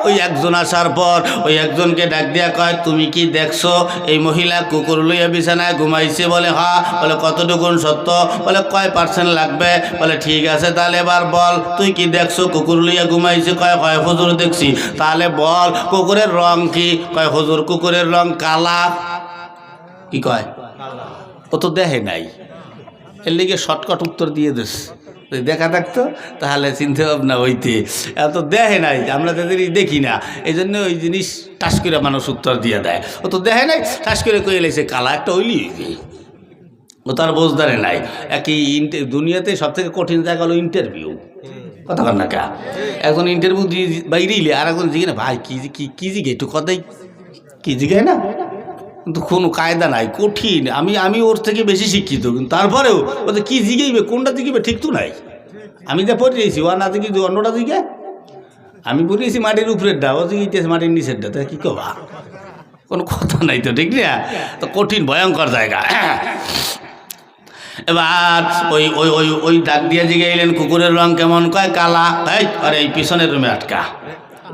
ওই একজন আসার পর ওই একজনকে ডাক দিয়া কয়, তুমি কি দেখছো এই মহিলা কুকুর লইয়া বিছানায় ঘুমাইছে? বলে হ্যাঁ। বলে কতটুকুন সত্য? বলে কয় % লাগবে? বলে ঠিক আছে, তাহলে এবার বল তুই কি দেখছো কুকুর লইয়া ঘুমাইছে? কয় কয় হুজুর দেখছি। তাহলে বল কুকুরের রং কি? কয় হুজুর কুকুরের রং কালা। কি কয়? ও তো দেখে নাই, এর লিগে শর্টকাট উত্তর দিয়ে দিস। দেখা থাকতো তাহলে চিন্তা ভাবনা হইতে। এত দেখে নাই, আমরা তাদের দেখি না, এই জন্য ওই জিনিস টাস করে মানুষ উত্তর দিয়ে দেয়। ও তো দেখে নাই, টাস করে কয়ে লেছে কালা, একটা ওইলি ও তার বোঝদারে নাই। একই দুনিয়াতে সব থেকে কঠিন জায়গা হলো ইন্টারভিউ। কথা কর না কা, এখন ইন্টারভিউ দিয়ে বাইরেইলে আর এখন জিগে না ভাই কি জিগে একটু কথাই কি জিগে না, কিন্তু কোনো কায়দা নাই, কঠিন। আমি ওর থেকে বেশি শিক্ষিত, কিন্তু তারপরেও ওদের কী জিগেইবে, কোনটা জিগেবে ঠিক তো নাই। আমি যা পড়িয়েছি ও না জিগে অন্যটা জিগে। আমি পড়িয়েছি মাটির উপরেরটা, ও জিগেছে মাটির নিচেরটা, তা কী কবা, কোনো কথা নাই তো, ঠিক না? তো কঠিন ভয়ঙ্কর জায়গা। এবার ওই ওই ওই ওই ডাক দিয়ে জিগে এলেন কুকুরের রং কেমন? কয় কালা। আরে এই পিছনের রুমে আটকা,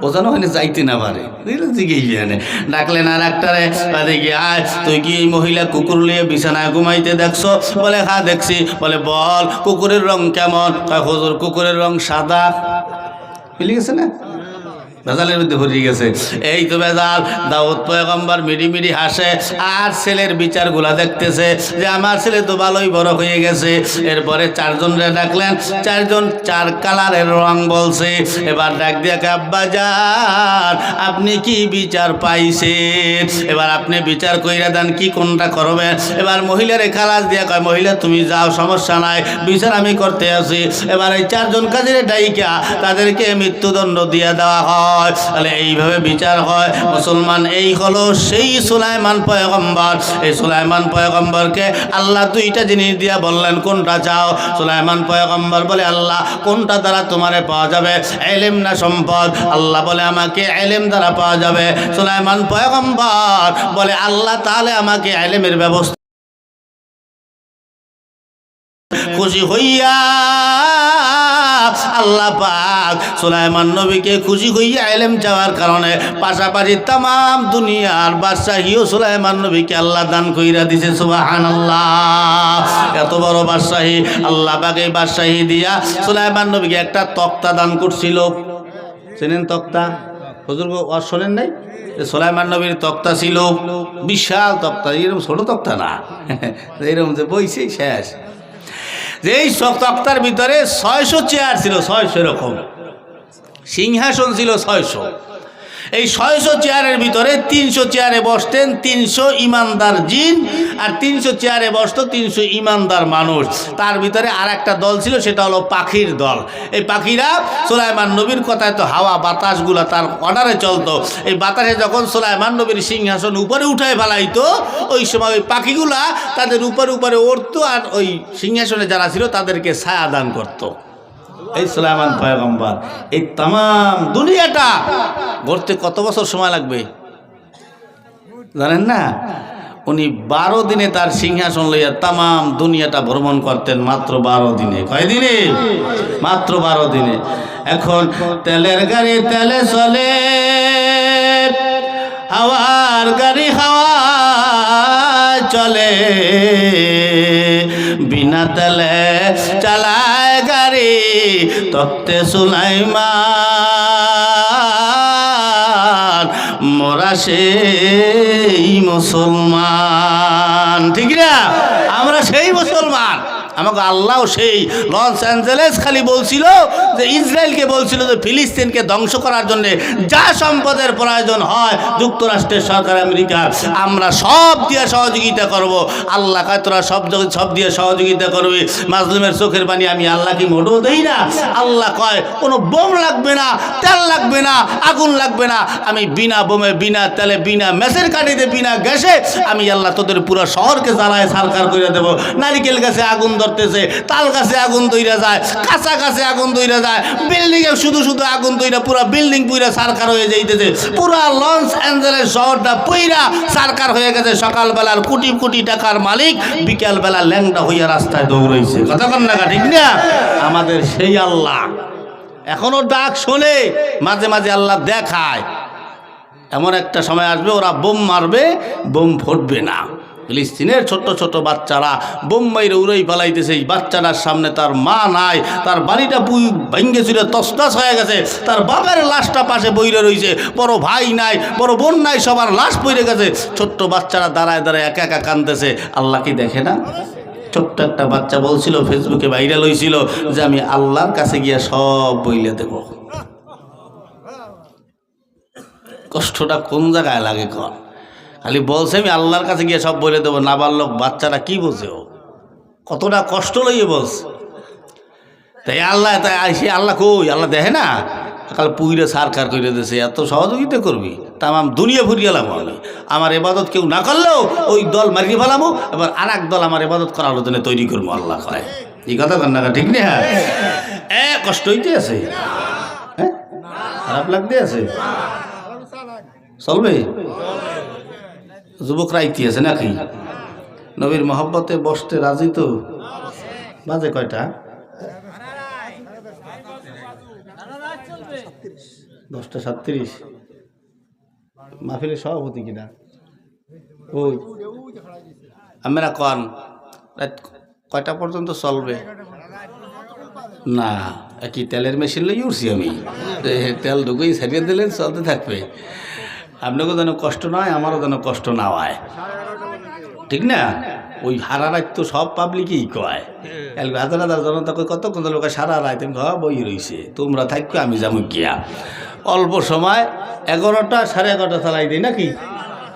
বোঝানো হয়নি যাইতে না পারে, জিগেই জানে। ডাকলেন আর একটারে, দেখি আয় তুই কি এই মহিলা কুকুর লিয়ে বিছানায় ঘুমাইতে দেখছো? বলে হ্যাঁ দেখছি। বলে বল কুকুরের রং কেমন? হুজুর কুকুরের রং সাদা। মিলে গেছে না? ভেজালের মধ্যে ভরিয়ে গেছে। এই তো ভেজাল। দাউদ পয়গম্বর মিড়ি হাসে আর ছেলের বিচারগুলা দেখতেছে যে আমার ছেলে তো ভালোই বড় হয়ে গেছে। এরপরে চারজনরে ডাকলেন, চারজন চার কালারের রং বলছে। এবার ডাক দিয়ে আব্বা যান আপনি কি বিচার পাইছেন? এবার আপনি বিচার কইরা দেন কি কোনটা করবেন। এবার মহিলারে খালাস দিয়া কয় মহিলা তুমি যাও, সমস্যা নাই, বিচার আমি করতে আছি। এবার এই চারজন কাজের ডাইকা তাদেরকে মৃত্যুদণ্ড দিয়ে দেওয়া হয়। তাহলে এইভাবে বিচার হয়। মুসলমান এই হলো সেই সুলাইমান পয়গম্বর। এই সুলাইমান পয়গম্বরকে আল্লাহ দুইটা জিনিস দিয়া বললেন কোনটা চাও? সুলাইমান পয়গম্বর বলে আল্লাহ কোনটা দ্বারা তোমারে পাওয়া যাবে, ইলম না সম্পদ? আল্লাহ বলে আমাকে ইলম দ্বারা পাওয়া যাবে। সুলাইমান পয়গম্বর বলে আল্লাহ তাহলে আমাকে ইলমের ব্যবস্থা। খুশি হইয়া আল্লাহ পাক সুলাইমান নবীকে খুশি হইয়া ইলম চাওয়ার কারণে পাশাপাশি তাম দুনিয়ার বাদশাহীও সুলাইমান নবীকে আল্লাহ দান কইরা দিছে। সুবহানাল্লাহ, এত বড় বাদশাহী আল্লাহ পাক এই বাদশাহী দিয়া সুলাইমান নবীকে একটা তক্তা দান করছিল। চেনেন তক্তা? হুজুর ওয়াজ শোনেন নাই? সুলাইমান নবীর তক্তা ছিল, বিশাল তক্তা, এরকম ছোট তক্তা না, এরকম যে বইছে শেষ। যেই তক্তার ভিতরে 600 চেয়ার ছিল, 600 এরকম সিংহাসন ছিল 600। এই 600 চেয়ারের ভিতরে 300 চেয়ারে বসতেন 300 ইমানদার জিন, আর 300 চেয়ারে বসত 300 ইমানদার মানুষ। তার ভিতরে আর একটা দল ছিল, সেটা হলো পাখির দল। এই পাখিরা সুলাইমান নবীর কথায় তো হাওয়া বাতাসগুলা তার অর্ডারে চলতো। এই বাতাসে যখন সুলাইমান নবীর সিংহাসন উপরে উঠায় ফেলাইতো, ওই সময় ওই পাখিগুলা তাদের উপরে উঠতো আর ওই সিংহাসনে যারা ছিল তাদেরকে ছায়া দান করতো। এই সুলাইমান পয়গম্বর এই তাম দুনিয়াটা গড়তে কত বছর সময় লাগবে জানেন না? উনি 12 দিনে তার সিংহাসন লইয়া তাম দুনিয়াটা ভ্রমণ করতেন, মাত্র 12 দিনে। কয় দিনে? মাত্র 12 দিনে। এখন তেলের গাড়ি তেলে চলে, হাওয়ার গাড়ি হাওয়া চলে, বিনা তেলে চালায় গাড়ি তক্তে সুলাইমান, মোরা সেই মুসলমান। ঠিক না? আমরা সেই মুসলমান। আমাকে আল্লাহ সেই লস অ্যাঞ্জেলেস খালি বলছিল যে ইসরায়েলকে বলছিল যে ফিলিস্তিনকে ধ্বংস করার জন্য যা সম্পদের প্রয়োজন হয় যুক্তরাষ্ট্রের সরকার আমেরিকার, আমরা সব দিয়ে সহযোগিতা করব। আল্লাহ কয় তোরা সব দিয়ে সহযোগিতা করবি। মাজলুমের চোখের পানি আমি আল্লাহ কি মোটেও দেই না। আল্লাহ কয় কোনো বোম লাগবে না, তেল লাগবে না, আগুন লাগবে না, আমি বিনা বোমে, বিনা তেলে, বিনা মেসের কাঠিতে, বিনা গ্যাসে আমি আল্লাহ তোদের পুরো শহরকে জ্বালায় সারকার করে দেবো। নারিকেল গাছে আগুন ধরতেছে, তাল গাছে আগুন দইরা যায়, কাঁচা গাছে আগুন দইরা যায়, বিল্ডিং এ শুধু আগুন দইরা পুরা বিল্ডিং পুরা সারকার হয়ে যাইতেছে। পুরা লস অ্যাঞ্জেলেস শহরটা পুরা সারকার হয়ে গেছে। সকালবেলার কোটি কোটি টাকার মালিক বিকালবেলা ল্যাংটা হইয়া রাস্তায় দৌড়াইছে। কথা কন না? ঠিক না? আমাদের সেই আল্লাহ এখনো ডাক শোনে, মাঝে মাঝে আল্লাহ দেখায়। এমন একটা সময় আসবে ওরা বোম মারবে, বোম ফুটবে না। ফিলিস্তিনের ছোট ছোট বাচ্চারা বোম মাইরে উড়াই পালাইতেছে, এই বাচ্চাটার সামনে তার মা নাই, তার বাড়িটা ভেঙে চুরে তছনছ হয়ে গেছে, তার বাবার লাশটা পাশে বইরে রয়েছে, বড় ভাই নাই, বড় বোন নাই, সবার লাশ পড়ে গেছে। ছোট্ট বাচ্চারা দাঁড়ায় দাঁড়ায় একা একা কাঁদতেছে। আল্লাহ কি দেখে না? ছোট্ট একটা বাচ্চা বলছিল, ফেসবুকে ভাইরাল হয়েছিল, যে আমি আল্লাহর কাছে গিয়া সব বইলে দেব। কষ্টটা কোন জায়গায় লাগে কর? খালি বলছে আমি আল্লাহর কাছে গিয়ে সব বলে দেবো। নাবালক বাচ্চারা কি বোঝে, ও কতটা কষ্ট লইয়ে বলছে। তাই আল্লাহ, তাই সে আল্লাহ কই? আল্লাহ দেখে না? কাল পুইরে সারকার করে দিয়েছে, এত সহযোগিতা করবি? তাম দুনিয়া ফুরিয়ালাম আমি, আমার এবাদত কেউ না করলেও ওই দল মারিয়ে ফেলামো, এবার আর এক দল আমার এবাদত করার জন্য তৈরি করবো। আল্লাহ কয় এই কথা কর না, ঠিক না? কষ্ট হইতে আছে, খারাপ লাগতে আছে, চলবে? যুবকরা ইতি আছে নাকি? নবীর মহব্বতে বসতে রাজি তো? বাজে কয়টা? 10:37। মাহফিলের সভাপতি কিনা? ওই আমরা কন রাত কয়টা পর্যন্ত চলবে? না, কি তেলের মেশিন লই উঠছি আমি, তেল ঢুকেই ছাড়িয়ে দিলেন, চলতে থাকবে। আপনাকেও যেন কষ্ট না হয়, আমারও যেন কষ্ট না হয়, ঠিক না? ওই হারা রাত তো সব পাবলিকই কয়, হাজার হাজার জনতা কয় কতক্ষণ লোক সারা রাত আমি বই রয়েছে, তোমরা থাকবে আমি যাবো গিয়া। অল্প সময় 11টা 11:30 চালাই দিই নাকি?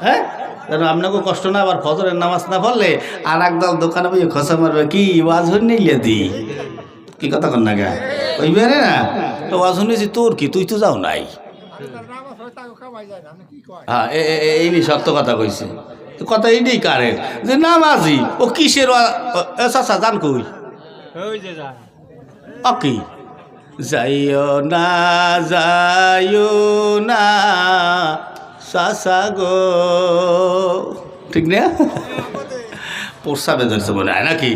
হ্যাঁ, যেন আপনাকেও কষ্ট না, আবার ফজরের নামাজ না পড়লে আর একদল দোকানে বই খসা মারবে, কি ওয়াজ নিলে দি, কি কথা কর না গা ওই বেড়ে না তো ওয়াজ শুনেছি, তোর কি, তুই তো যাও নাই। হ্যাঁ, এই নি সত্য কথা কইছে, কথা এইটাই কারেক্ট যে নামাজি ও কিসের চাচা জান কই কি যাইও না, যাইও না চাচা গো, ঠিক না? প্রস্তাবে ধরছে মনে হয় নাকি?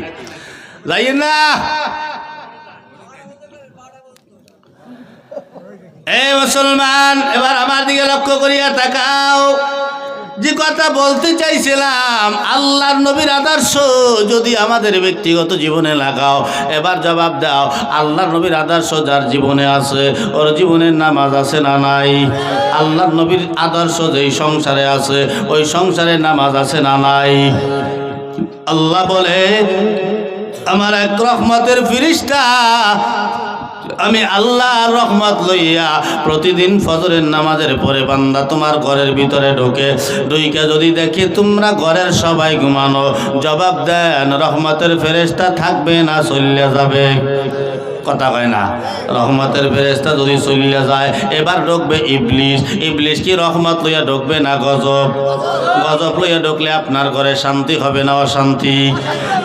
যাইও না। মুসলমান, এবার আমার দিকে লক্ষ্য করিয়া তাকাও। যে কথা বলতে চাইছিলাম, আল্লাহর নবীর আদর্শ যদি আমাদের ব্যক্তিগত জীবনে লাগাও, এবার জবাব দাও, আল্লাহর নবীর আদর্শ যার জীবনে আছে, ওর জীবনের নামাজ আছে না নাই? আল্লাহর নবীর আদর্শ যেই সংসারে আছে, ওই সংসারে নামাজ আছে না নাই? আল্লাহ বলে, আমার এক রহমতের ফিরিস্তা, আমি আল্লাহর রহমত লইয়া প্রতিদিন ফজরের নামাজের পরে বান্দা তোমার ঘরের ভিতরে ঢোকে, ঢুইকে যদি দেখি তোমরা ঘরের সবাই ঘুমানো, জবাব দেন রহমতের ফেরেশতা থাকবে না চলিয়া যাবে? কথা কয় না? রহমতের ফেরেশতা যদি চলিয়া যায়, এবার ঢুকবে ইবলিস। ইবলিস কি রহমত লইয়া ঢুকবে না গজব? গজব লইয়া ঢুকলে আপনার ঘরে শান্তি হবে না অশান্তি?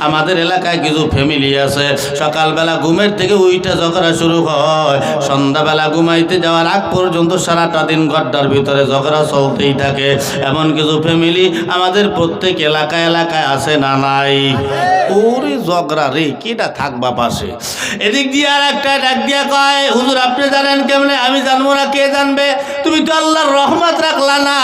আমাদের এলাকায় কিছু ফ্যামিলি আছে, সকালবেলা ঘুমের থেকে উইটা ঝগড়া শুরু হয়, সন্ধ্যাবেলা ঘুমাইতে যাওয়ার আগ পর্যন্ত সারাটা দিন ঘরটার ভিতরে ঝগড়া চলতেই থাকে। এমন কিছু ফ্যামিলি আমাদের প্রত্যেক এলাকায় এলাকায় আছে না নাই? ওরে ঝগড়া রে, কেটা থাকবা পাশে? এদিক দিয়ে আর একটা ডাক দিয়া কয়, হুজুর আপনি জানেন কেমনে? আমি জানবো না, কে জানবে? তুমি তো আল্লাহর রহমত রাখলা না,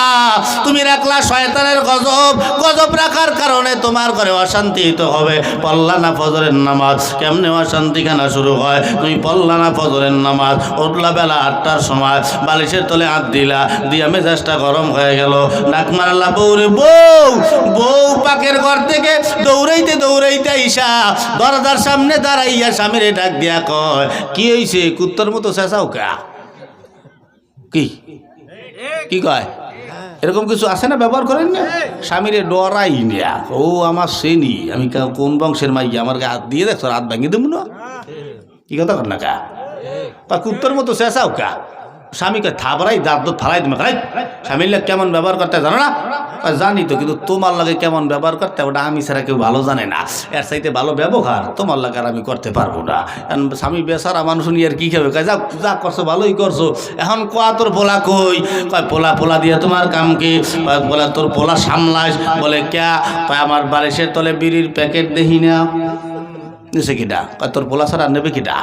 তুমি রাখলা শয়তানের গজব। গজব রাখার কারণে তোমার ঘরে অশান্তি তো হবে। পড়লা না ফজরের নামাজ, কেমনে অশান্তিখানা শুরু হয়? তুমি পড়লা না ফজরের নামাজ, উঠলা বেলা 8টার সময়, বালিশের তলে হাত দিলা, দিয়া মেজাজটা গরম হয়ে গেল, নাক মারলা বউরে, বউ বউ পাকের ঘর থেকে দৌড়াইতে দৌড়াইতে ঈশা দরজার সামনে দাঁড়াইয়া স্বামীরে ডাক দিয়া কয়, কি হইছে? কুত্তর মতো চেঁচাও কা? কি কি কয়? এরকম কিছু আছে না? ব্যবহার করেন না? স্বামীরে ডরাই না, ও আমার শ্রেণী, আমি কোন বংশের মাইয়া, আমার হাত দিয়ে দেখছো, হাত ভাঙিয়ে দেবো না? কি কথা কর না কা? তা কুত্তর মতো চেঁচাও কা? স্বামীকে থাবড়াই দাঁত ফালাই তুমি খাই। স্বামীর লাগে কেমন ব্যবহার করতে জানো না? জানি তো, কিন্তু তোমার লাগে কেমন ব্যবহার করতে, ওটা আমি ছাড়া কেউ ভালো জানে না। এর চাইতে ভালো ব্যবহার তোমার লাগে আর আমি করতে পারবো না। স্বামী বেচারা মানুষ নিয়ে আর কি খাবে? যা যা করছো ভালোই করছো, এখন কোয়া তোর পোলা কই? কয় পোলা, পোলা দিয়ে তোমার কাম কি? বলে তোর পোলা সামলাস। বলে ক্যা? কয় আমার বালিশের তলে বিড়ির প্যাকেট দেখি না। নিছে কিটা? কয় তোর পোলা ছাড়া নেবে কিটা?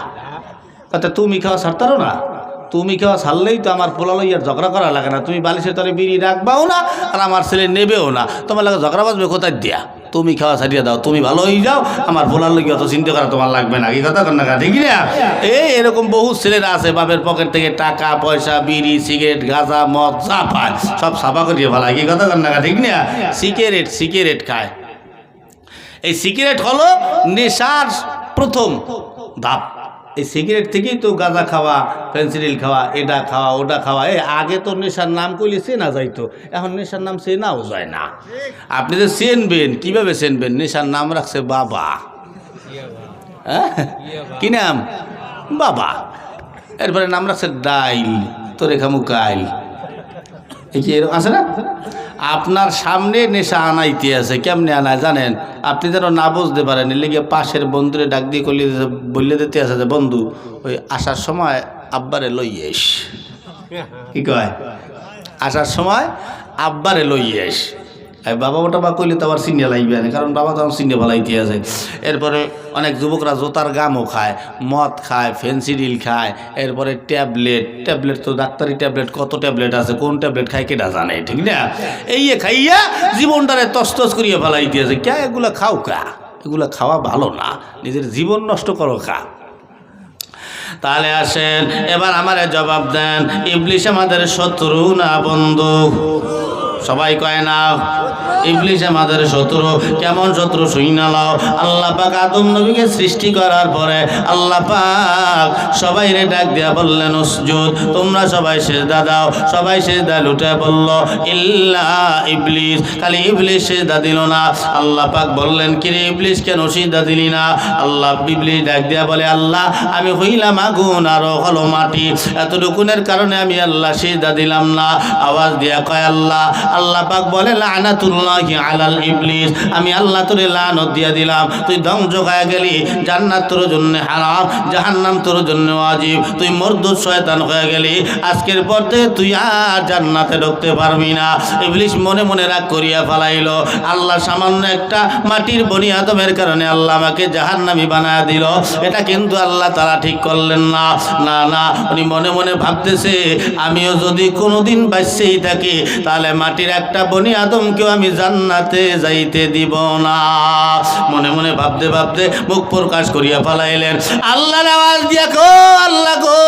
তা তুমি খাওয়া ছাড়তারো না, তুমি খাওয়া ছাড়লেই তো আমার পোলা লইয়ার ঝগড়া করা লাগে না, তুমি বালিশের তলে বিড়ি রাখবাও না আর আমার ছেলে নেবেও না, তোমার লাগে ঝগড়া বাজবে কোথায় দিয়া, তুমি খাওয়া ছাড়িয়ে দাও, তুমি ভালো হয়ে যাও, আমার পোলার লইয়া অত চিন্তা করা তোমার লাগবে না, কি কথা কর না ঠিক না? এরকম বহু ছেলেরা আছে বাপের পকেট থেকে টাকা পয়সা বিড়ি সিগারেট গাঁজা মদ যা পায় সব সাফা করিয়ে ফেলায়, কি কথা কর না ঠিক না? সিগারেট খায়। এই সিগারেট হলো নেশার প্রথম ধাপ। এই সিগারেট থেকেই তো গাঁজা খাওয়া, ফেন্সিডিল খাওয়া, এটা খাওয়া ওটা খাওয়া। আগে তো নেশার নাম কইলে চেনা যাইতো, এখন নেশার নাম চেনাও যায় না। আপনি যে চেনবেন, কিভাবে চেনবেন? নেশার নাম রাখছে বাবা। হ্যাঁ, কি নাম? বাবা। এরপরে নাম রাখছে ডাইল, তোরে খামু কাইল, এই কি এরকম আছে না? আপনার সামনে নেশা আনাইতে আছে। কেমনে আনায় জানেন? আপনি যেন না বুঝতে পারেন, এর লেগে পাশের বন্ধুরে ডাক দিয়ে বললে দিতে আছে যে বন্ধু ওই আসার সময় আব্বারে লইয়েস। কি কয়? আসার সময় আব্বারে লইয়েস। বাবা ওটা বা কইলে তো আবার চিনিয়ে লাগবে না, কারণ বাবা তো আমার চিনিয়ে ভালাইতে আছে। এরপরে অনেক যুবকরা জোতার গামও খায়, মদ খায়, ফেন্সিডিল খায়, এরপরে ট্যাবলেট তো ডাক্তারি ট্যাবলেট, কত ট্যাবলেট আছে, কোন ট্যাবলেট খায় কেটা জানে, ঠিক না? এই খাইয়া জীবনটারে তস্তস করিয়ে ফেলাইতে আছে। কে এগুলা খাও কা? এগুলা খাওয়া ভালো না, নিজের জীবন নষ্ট করো কা। তাহলে আসেন এবার আমারে জবাব দেন, ইবলিশ আমাদের শত্রু না বন্ধু? সবাই কয় না ইবলিশ আমাদের শত্রু। কেমন শত্রু শুইনা লাও। আল্লাহ পাক আদম নবীকে সৃষ্টি করার পরে আল্লাহ পাক সবাই রে ডাক দিয়া বললেন উসজুদ, তোমরা সবাই সিজদা দাও। সবাই সিজদা লুটে বলল ইল্লা ইবলিস, খালি ইবলিস সিজদা দিল না। আল্লাহ পাক বললেন কি রে ইবলিস, কেন সিজদা দিলি না? আল্লাহ ইবলিস ডাক দিয়া বলে আল্লাহ আমি হইলাম আগুন আর হলো মাটি, এতটুকুনের কারণে আমি আল্লাহ সিজদা দিলাম না। আওয়াজ দিয়া কয় আল্লাহ। আল্লাহ পাক বলে লানাতুল্লাহি আলাল ইবলিস, আমি আল্লাহ তোরে লানত দিয়া দিলাম, তুই ধ্বংস হয়ে গেলি। জান্নাত তোর জন্য হারাম, জাহান্নাম তোর জন্য ওয়াজিব, তুই মরদুদ শয়তান হয়ে গেলি। আজকের পর থেকে তুই আর জান্নাতে ঢুকতে পারবি না। ইবলিস মনে মনে রাগ করিয়া ফেলাইল। আল্লাহ সামান্য একটা মাটির বনি আদমের কারণে আল্লাহ আমাকে জাহান্নামী বানায় দিল, এটা কিন্তু আল্লাহ তাআলা ঠিক করলেন না। না না, উনি মনে মনে ভাবতেছে আমিও যদি কোনোদিন বাঁচতেই থাকি তাহলে মাটির একটা বনি আদমকেও আমি জান্নাতে যাইতে দিব না। মনে মনে ভাবতে ভাবতে মুখ প্রকাশ করিয়া ফেলাইলেন। আল্লাহর আওয়াজ দিয়া গো আল্লাহ গো,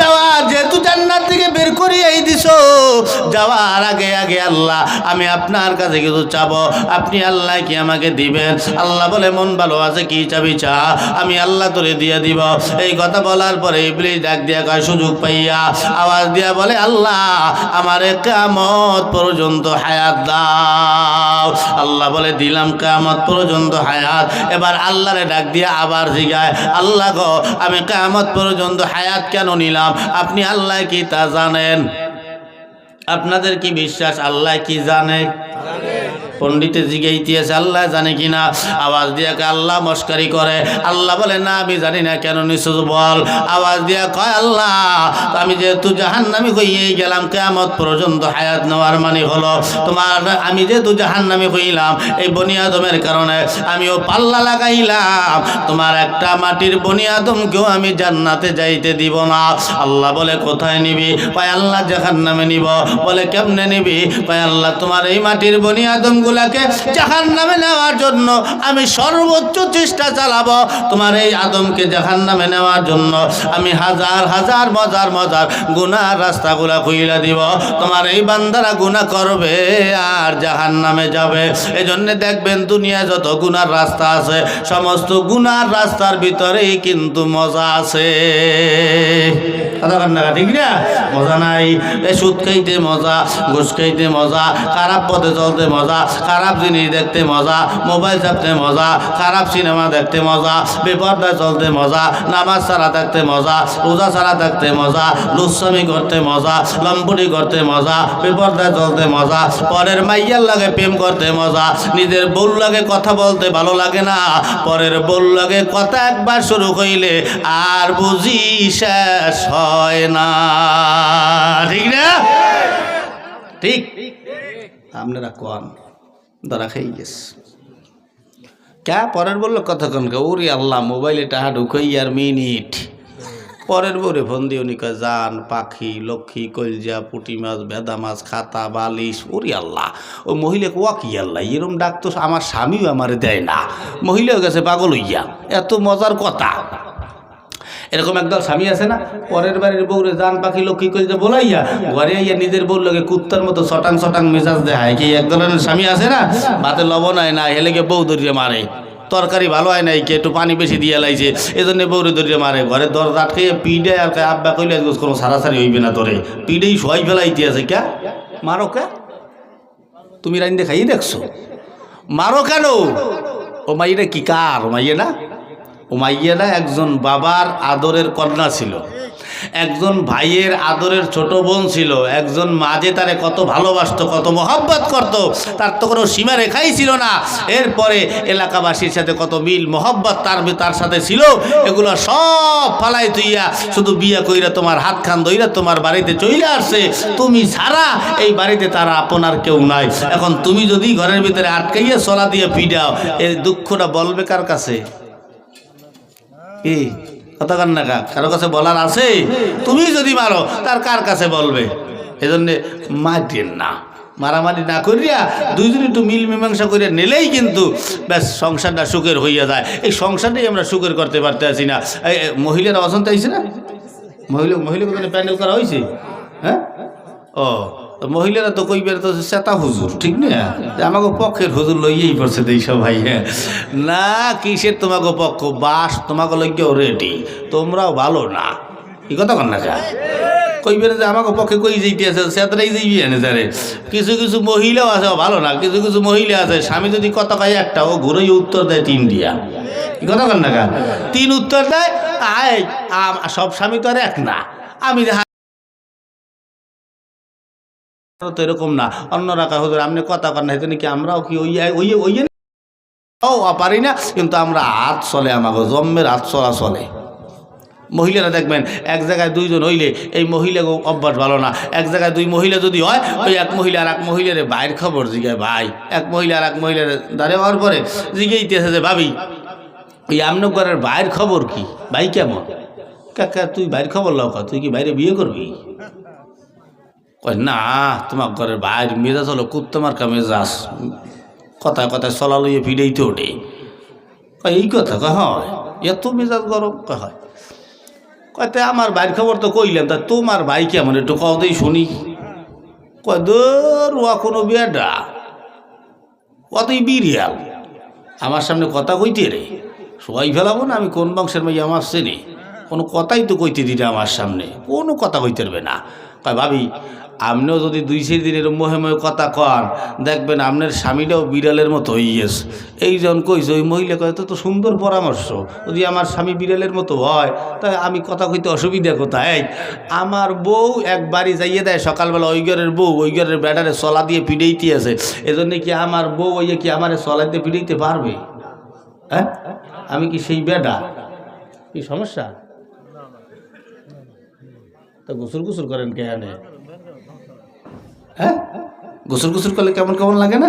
যাওয়ার যেহেতু জান্নাত থেকে বের করিয়াই দিছো, যাওয়ার আগে আগে আল্লাহ আমি আপনার কাছে কিছু চাবো, আপনি আল্লাহ কি আমাকে দিবেন? আল্লাহ বলে মন ভালো আছে, কি চাবি চা, আমি আল্লাহ তোরে দিয়ে দিব। এই কথা বলার পরে ইবলিস ডাক দিয়া কয় সুযোগ পাইয়া আওয়াজ দিয়া বলে আল্লাহ আমারে কিয়ামত পর্যন্ত হায়াত দাও। আল্লাহ বলে দিলাম কিয়ামত পর্যন্ত হায়াত। এবার আল্লাহরে ডাক দিয়া আবার জিগায় আল্লাহ গো আমি কিয়ামত পর্যন্ত হায়াত কেন নিলাম? আপনি আল্লাহ কি তা জানেন? আপনাদের কি বিশ্বাস আল্লাহ কি জানে? পণ্ডিতে জিগাইতেছে আল্লাহ জানে কিনা। আওয়াজ দিয়া আল্লাহ মস্কারি করে। আল্লাহ বলে না আমি জানি না, কেন নিশ্চয় বল। আওয়াজ দিয়া কয় আল্লাহ আমি যেহেতু জাহান্নামী হইয়েই গেলাম, কিয়ামত পর্যন্ত হায়াত নেওয়ার মানে হলো তোমার, আমি যেহেতু জাহান্নামী হইলাম এই বনি আদমের কারণে আমিও পাল্লা লাগাইলাম, তোমার একটা মাটির বনি আদমকেও আমি জান্নাতে যাইতে দিব না। আল্লাহ বলে কোথায় নিবি? কয় আল্লাহ জাহান্নামে নিব। বলে কেমনে নিবি? কয় আল্লাহ তোমার এই মাটির বনি আদম গুলাকে জাহান্নামে নেওয়ার জন্য আমি সর্বোচ্চ চেষ্টা চালাবো। তোমার এই আদমকে জাহান্নামে নেওয়ার জন্য আমি হাজার হাজার মজার মজার গুনার রাস্তাগুলা খুইলা দিব। তোমার এই বান্দারা গুনাহ করবে আর জাহান্নামে যাবে। এজন্য দেখবেন দুনিয়া যত গুনার রাস্তা আছে সমস্ত গুনার রাস্তার ভিতরেই কিন্তু মজা আছে। ঠিক না? মজা নাই? সুদ খাইতে মজা, ঘুষ খাইতে মজা, খারাপ পথে চলতে মজা, খারাপ জিনিস দেখতে মজা, মোবাইল চাপতে মজা, খারাপ সিনেমা দেখতে মজা, বেপরদায় চলতে মজা, নামাজ ছাড়া থাকতে মজা, রোজা ছাড়া থাকতে মজা, লুচ্ছামি করতে মজা, লম্পটি করতে মজা, বেপরদায় চলতে মজা, পরের মাইয়ার লাগে প্রেম করতে মজা, নিজের বউর লাগে কথা বলতে ভালো লাগে না, পরের বউর লাগে কথা একবার শুরু হইলে আর বুঝি শেষ হয় না। ঠিক না? ঠিক আপনারা কন ধরা খেয়ে গেছে ক্যা পরের বললো কতক্ষণ ওরে আল্লাহ মোবাইলে টাহা ঢুকই আর মিনিট পরের বউরে ফোন দিয়ে উনি কয় জান পাখি লক্ষ্মী কলজা পুঁটি মাছ ভেদা মাছ খাতা বালিশ ওরে আল্লাহ। ওই মহিলাকে ওয়া কি আল্লাহ এরম ডাক তো আমার স্বামীও আমারে দেয় না। মহিলাও গেছে পাগল হইয়া, এত মজার কথা। এরকম একদল স্বামী আছে না, পরের বাড়ির বউরে জান পাখি লক্ষ্মী কলজা বলাইয়া ঘরে আইয়া নিজের বউর লগে কুত্তার মতো ছটাং ছটাং মেজাজ দেয়। কি এক ধরনের স্বামী আছে না, ভাতে লবণ হয় না হেলেকে বউ ধরিয়ে মারে, তরকারি ভালো হয় নাই কে একটু পানি বেশি দিয়ে লাইছে এজন্য বউরে ধরিয়ে মারে, ঘরে দরজা আটকে পিডে আর আব্বা কইলে কোনো সারাসারি হইবে না তোরে, পিডেই সবাই ফেলাইতে আছে। কে মারো কে? তুমি রাইন দেখাই দেখছো, মারো কেন? ও মাইয়েরা কি কার? ও মাইয়ে না, ও মাইয়ে না একজন বাবার আদরের কন্যা ছিল, একজন ভাইয়ের আদরের ছোট বোন ছিল, একজন মা যে তারে কত ভালোবাসতো কত মহব্বত করত, তার তো কোনো সীমা রেখাই ছিল না। এরপরে এলাকাবাসীর সাথে কত মিল মহব্বত তার সাথে ছিল, এগুলো সব ফালাই তুইয়া শুধু বিয়া কইরা তোমার হাত খান ধইরা তোমার বাড়িতে চলে আসছে, তুমি ছাড়া এই বাড়িতে তারা আপনার কেউ নাই। এখন তুমি যদি ঘরের ভিতরে আটকাইয়া চলা দিয়ে পিডাও, এই দুঃখটা বলবে কার কাছে? কি কথা কান না কারো কাছে বলার আছে? তুমি যদি মারো তার কার কাছে বলবে? এজন্যে মারতেন না, মারামারি না করিয়া দুইজন একটু মিল মীমাংসা করিয়া নিলেই কিন্তু ব্যাস সংসারটা সুখের হইয়া যায়। এই সংসারটাই আমরা সুখের করতে পারতে আছি না। এই মহিলারা অসন্ত আইছে না, মহিলা কোথায় প্যান্ডেল করা হয়েছে? হ্যাঁ, ও মহিলারা তো কইবার তো সেতা হুজুর, ঠিক না? আমাকে পক্ষের হুজুর লইয়েই পড়ছে তো এইসব ভাই। হ্যাঁ না, কিসের তোমাকে পক্ষ, বাস তোমাকে লইয়াও রেডি, তোমরাও ভালো না। এই কথা কন না কা কইবেন যে আমাকে পক্ষে কই যেতে আছে সেটাই যাইবি এনে যারে। কিছু কিছু মহিলাও আছে ভালো না, কিছু কিছু মহিলা আছে স্বামী যদি কথা কয় একটা, ও ঘুরেই উত্তর দেয় তিন দিয়া। এই কথা কন না কা, তিন উত্তর দেয়। সব স্বামী তো আর এক না, আমি তো এরকম না। অন্যরা কা হুজুর আপনি কথা কন না, কি আমরাও কি ওই পারি না, কিন্তু আমরা হাত চলে, আমাকে জন্মের হাত চলা চলে। মহিলারা দেখবেন এক জায়গায় দুইজন হইলে এই মহিলা অভ্যাস ভালো না, এক জায়গায় দুই মহিলা যদি হয়, ওই এক মহিলা আর এক মহিলারে ভাইয়ের খবর জিগায়, ভাই এক মহিলা আর এক মহিলার দাঁড়িয়ে হওয়ার পরে জিগাইতেছে যে ভাবি ওই আমনক ঘরের ভাইয়ের খবর কি, ভাই কেমন? কাকা তুই ভাইয়ের খবর লাও, তুই কি বাইরে বিয়ে করবি? কয় না, তোমার ঘরের ভাইয়ের মেজাজ হলো কুত্তমার কা মেজাজ, কথায় কথায় চলা লইয়ে ফিরেইতে ওঠে। কয় এই কথা? কয় হয়, এত মেজাজ গরম? হয় কয়তে আমার ভাইয়ের খবর তো কইলাম, তা তোমার ভাই কেমন একটু কওতেই শুনি। কয় দূর ও কোনো বেডা, অতই বিরিয়াল, আমার সামনে কথা কইতে রে সবাই ফেলাবো না, আমি কোন বংশের মাই আমার চেনে, কোনো কথাই তো কইতে দিলে আমার সামনে কোনো কথা কইতে পারবে না। কয় ভাবি আপনিও যদি দুই চার দিনের মোহে কথা কন, দেখবেন আপনার স্বামীটাও বিড়ালের মতো হয়ে গেছে। এইজন কইছে, ওই মহিলা কয় তো সুন্দর পরামর্শ, যদি আমার স্বামী বিড়ালের মতো হয় তাই আমি কথা কইতে অসুবিধা কোথায়? আমার বউ একবারই যাইয়ে দেয় সকালবেলা, ওই ঘরের বউ ওই ঘরের ব্যাটারে চলা দিয়ে পিড়াইতে আছে, এজন্য কি আমার বউ ওই কি আমার চলাইতে পিড়াইতে পারবে? হ্যাঁ, আমি কি সেই বেডা? কি সমস্যা? তা গোসল গোসল করেন কেন? হ্যাঁ, গোসল গোসল করলে কেমন কেমন লাগে না?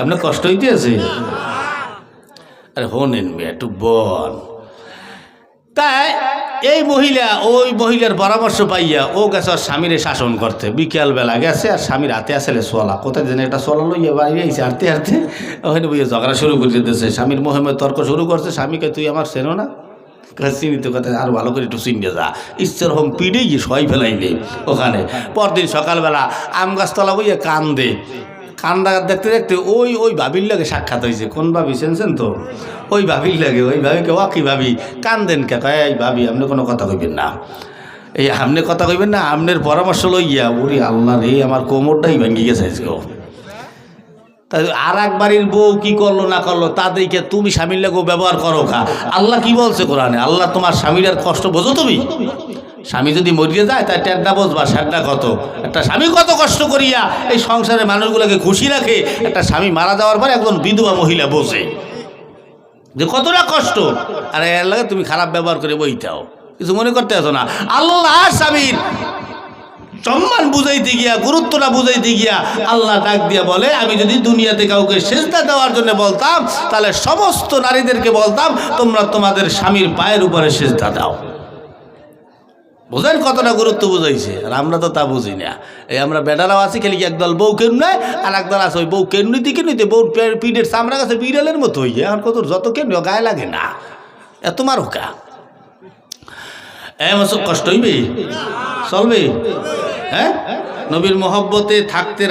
আপনার কষ্ট হইতে আছে? আরে হনেন মেয়ে একটু বল। তাই এই মহিলা ওই মহিলার পরামর্শ পাইয়া ও গেছে আর স্বামীরে শাসন করতে। বিকেলবেলা গেছে আর স্বামীর হাতে আসলে সোলা, কোথায় যেন একটা সোলা লইয়া বাড়ি আইসে হাঁটতে হাঁটতে ওখানে বইয়ে ঝগড়া শুরু করে দিতেছে। স্বামীর মোহে তর্ক শুরু করছে, স্বামীকে তুই আমার চেনো না? চিনিত কথা আরো ভালো করে একটু চিনিয়ে যা, ইচ্ছার হোম পিড়েই গিয়ে সবাই ফেলাইলে ওখানে। পরদিন সকালবেলা আম গাছতলা বইয়ে কান্দে, কান্দা দেখতে দেখতে ওই ওই ভাবির লাগে সাক্ষাৎ হয়েছে। কোন ভাবি শুনছেন তো? ওই ভাবির লাগে, ওই ভাবিকে ও কি ভাবি কান্দেন কে? এই ভাবি আপনি কোনো কথা কইবেন না, এই আপনি কথা কইবেন না, আপনার পরামর্শ লইয়া। ওরে আল্লাহ রে, আমার কোমরটাই ভেঙে গেছে আজকে। তাই আর এক বাড়ির বউ কি করলো না করলো তাদেরকে তুমি স্বামীর লাগেও ব্যবহার করো খা। আল্লাহ কি বলছে কোরআনে? আল্লাহ তোমার স্বামীর কষ্ট বোঝো তুমি? স্বামী যদি মরিয়ে যায় তাই ট্যাডটা বসবা, স্যাডটা কত। একটা স্বামী কত কষ্ট করিয়া এই সংসারের মানুষগুলোকে খুশি রাখে, একটা স্বামী মারা যাওয়ার পরে একজন বিধবা মহিলা বসে, যে কতটা কষ্ট। আর এর লাগে তুমি খারাপ ব্যবহার করে বইটাও, কিছু মনে করতে আসো না। আল্লাহ স্বামীর সম্মান বুঝাইতে গিয়া, গুরুত্বটা বুঝাইতে গিয়া আল্লাহ ডাক দিয়া বলে, আমি যদি দুনিয়াতে কাউকে সেজদা দেওয়ার জন্য বলতাম তাহলে সমস্ত নারীদেরকে বলতাম তোমরা তোমাদের স্বামীর পায়ের উপরে সেজদা দাও। বোঝেন কতটা গুরুত্ব বুঝাইছে, আর আমরা তো তা বুঝি না। এই আমরা বেটারাও আছি, খেলি একদল বউ কেন নয়, আর একদল আছে ওই বউ কেন নিতে বউ পিঠের চামড়া গাছে বিড়ালের মতো হইয়া এখন কত যত কেন গায়ে লাগে না, এত মার হোকা কষ্ট হইবে, চলবে। হ্যাঁ, নবীর মহব্বতে থাকতে